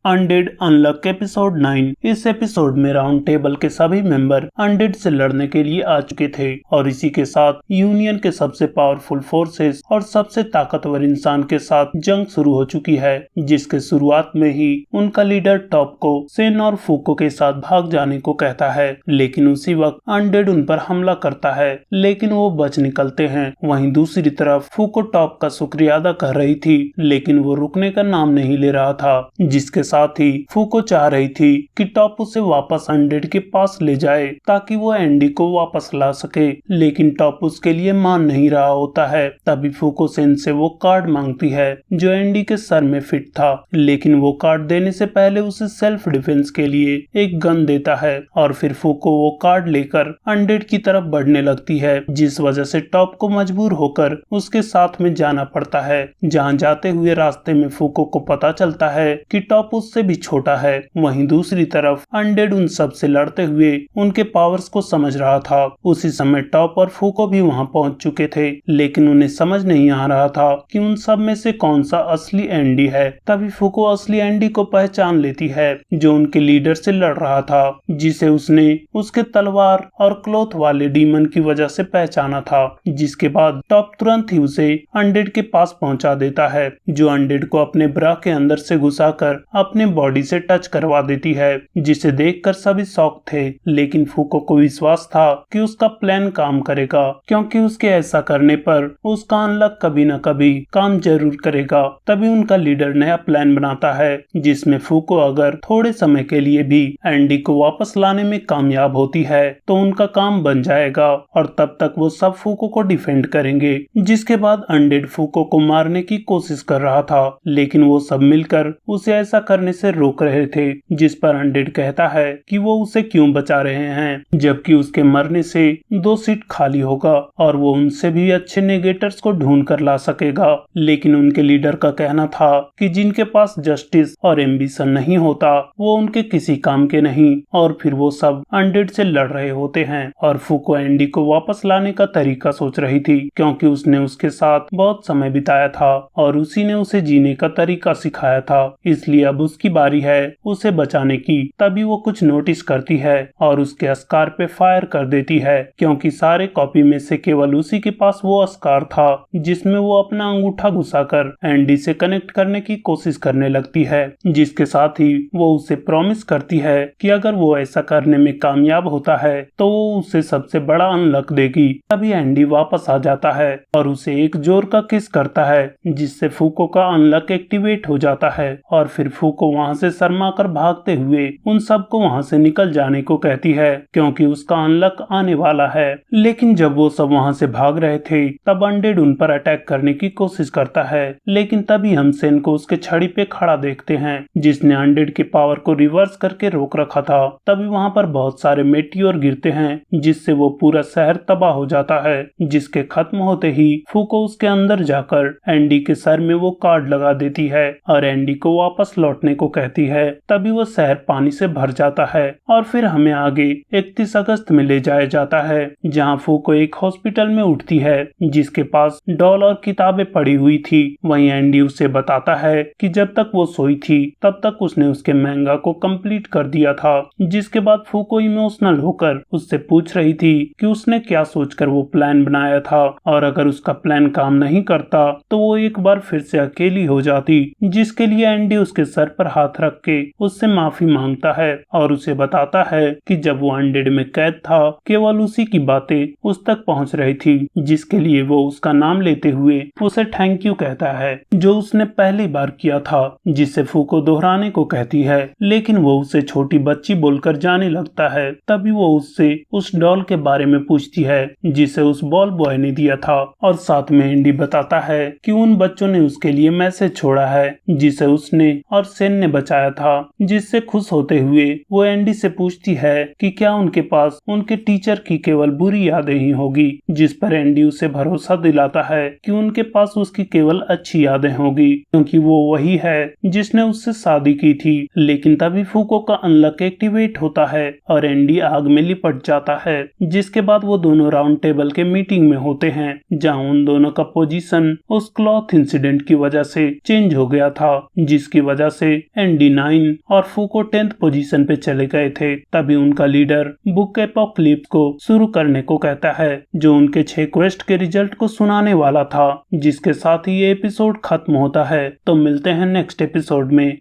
Undead अनलक episode 9। इस episode में राउंड टेबल के सभी मेंबर अनडेड से लड़ने के लिए आ चुके थे और इसी के साथ यूनियन के सबसे पावरफुल फोर्सेस और सबसे ताकतवर इंसान के साथ जंग शुरू हो चुकी है, जिसके शुरुआत में ही उनका लीडर टॉप को सेन और फूको के साथ भाग जाने को कहता है, लेकिन उसी वक्त अनडेड उन पर हमला करता है, लेकिन वो बच निकलते हैं। वहीं दूसरी तरफ फूको टॉप का शुक्रिया अदा कर रही थी, लेकिन वो रुकने का नाम नहीं ले रहा था, जिसके साथ ही फूको चाह रही थी कि टॉप उसे वापस अनडेड के पास ले जाए ताकि वो एंडी को वापस ला सके, लेकिन टॉप उसके लिए मान नहीं रहा होता है। तभी फूको सेन से वो कार्ड मांगती है जो एंडी के सर में फिट था, लेकिन वो कार्ड देने से पहले उसे सेल्फ डिफेंस के लिए एक गन देता है और फिर फूको वो कार्ड लेकर अनडेड की तरफ बढ़ने लगती है, जिस वजह से टॉप को मजबूर होकर उसके साथ में जाना पड़ता है। जहाँ जाते हुए रास्ते में फूको को पता चलता है कि टॉप उससे भी छोटा है। वहीं दूसरी तरफ अनडेड उन सब से लड़ते हुए उनके पावर्स को समझ रहा था। उसी समय टॉप और फूको भी वहां पहुंच चुके थे, लेकिन उन्हें समझ नहीं आ रहा था कि उन सब में से कौन सा असली एंडी है। तभी फूको असली एंडी को पहचान लेती है जो उनके लीडर से लड़ रहा था, जिसे उसने उसके तलवार और क्लॉथ वाले डीमन की वजह से पहचाना था। जिसके बाद टॉप तुरंत ही उसे अनडेड के पास पहुंचा देता है, जो अनडेड को अपने ब्रा के अंदर से घुसाकर अपने बॉडी से टच करवा देती है, जिसे देखकर सभी शॉक थे, लेकिन फूको को विश्वास था कि उसका प्लान काम करेगा, क्योंकि उसके ऐसा करने पर उसका अनलक कभी न कभी काम जरूर करेगा। तभी उनका लीडर नया प्लान बनाता है, जिसमें फूको अगर थोड़े समय के लिए भी एंडी को वापस लाने में कामयाब होती है तो उनका काम बन जाएगा और तब तक वो सब फूको को डिफेंड करेंगे। जिसके बाद अनडेड फूको को मारने की कोशिश कर रहा था, लेकिन वो सब मिलकर उसे ऐसा करने से रोक रहे थे, जिस पर अनडेड कहता है कि वो उसे क्यों बचा रहे हैं, जबकि उसके मरने से 2 सीट खाली होगा और वो उनसे भी अच्छे नेगेटर्स को ढूंढ कर ला सकेगा। लेकिन उनके लीडर का कहना था कि जिनके पास जस्टिस और एम्बिशन नहीं होता वो उनके किसी काम के नहीं, और फिर वो सब अनडेड से लड़ रहे होते हैं। और फूको एंडी को वापस लाने का तरीका सोच रही थी, क्योंकि उसने उसके साथ बहुत समय बिताया था और उसी ने उसे जीने का तरीका सिखाया था, इसलिए अब उसकी बारी है उसे बचाने की। तभी वो कुछ नोटिस करती है और उसके अस्कार पे फायर कर देती है, क्योंकि सारे कॉपी में से केवल उसी के पास वो अस्कार था जिसमें वो अपना अंगूठा घुसाकर एंडी से कनेक्ट करने की कोशिश करने लगती है। जिसके साथ ही वो उसे प्रॉमिस करती है कि अगर वो ऐसा करने में कामयाब होता है तो वो उसे सबसे बड़ा अनलक देगी। तभी एंडी वापस आ जाता है और उसे एक जोर का किस करता है, जिससे फूको का अनलक एक्टिवेट हो जाता है और फिर फूको वहां से शर्मा कर भागते हुए उन सबको वहां से निकल जाने को कहती है, क्योंकि उसका अनलक आने वाला है। लेकिन जब वो सब वहां से भाग रहे थे तब अनडेड उन पर अटैक करने की कोशिश करता है, लेकिन तभी हम सेन को उसके छड़ी पे खड़ा देखते हैं, जिसने अनडेड के पावर को रिवर्स करके रोक रखा था। तभी वहां पर बहुत सारे मेटियोर गिरते हैं, जिससे वो पूरा शहर तबाह हो जाता है। जिसके खत्म होते ही फूको उसके अंदर जाकर एंडी के सर में वो कार्ड लगा देती है और एंडी को वापस लौटने को कहती है। तभी वो शहर पानी से भर जाता है और फिर हमें आगे 31 अगस्त में ले जाया जाता है, जहां फूको एक हॉस्पिटल में उठती है जिसके पास डॉल और किताबें पड़ी हुई थी। वहीं एंडी उसे बताता है कि जब तक वो सोई थी तब तक उसने उसके महंगा को कंप्लीट कर दिया था। जिसके बाद फूको इमोशनल होकर उससे पूछ रही थी कि उसने क्या सोचकर वो प्लान बनाया था, और अगर उसका प्लान काम नहीं करता तो वो एक बार फिर से अकेली हो जाती। जिसके लिए एंडी उसके सर पर हाथ रख के उससे माफी मांगता है और उसे बताता है कि जब वो अनडेड में कैद था केवल उसी की बातें उस तक पहुंच रही थी, जिसके लिए वो उसका नाम लेते हुए उसे थैंक यू कहता है, जो उसने पहली बार किया था, जिसे फूको दोहराने को कहती है, लेकिन वो उसे छोटी बच्ची बोलकर जाने लगता है। तभी वो उससे उस डॉल के बारे में पूछती है जिसे उस बॉल बॉय ने दिया था, और साथ में एंडी बताता है कि उन बच्चों ने उसके लिए मैसेज छोड़ा है जिसे उसने और सेन ने बचाया था। जिससे खुश होते हुए वो एंडी से पूछती है कि क्या उनके पास उनके टीचर की केवल बुरी यादें ही होगी, जिस पर एंडी उसे भरोसा दिलाता है कि उनके पास उसकी केवल अच्छी यादें होगी, क्योंकि वो वही है जिसने उससे शादी की थी। लेकिन तभी फूको का अनलक एक्टिवेट होता है और एंडी आग में लिपट जाता है। जिसके बाद वो दोनों राउंड टेबल के मीटिंग में होते हैं, जहाँ उन दोनों का पोजीशन उस क्लॉथ इंसिडेंट की वजह से चेंज हो गया था, जिसकी वजह से ND9 और फूको 10th पोजीशन पे चले गए थे। तभी उनका लीडर बुक एपोकलिप्स को शुरू करने को कहता है, जो उनके 6 क्वेस्ट के रिजल्ट को सुनाने वाला था। जिसके साथ ही ये एपिसोड खत्म होता है। तो मिलते हैं नेक्स्ट एपिसोड में।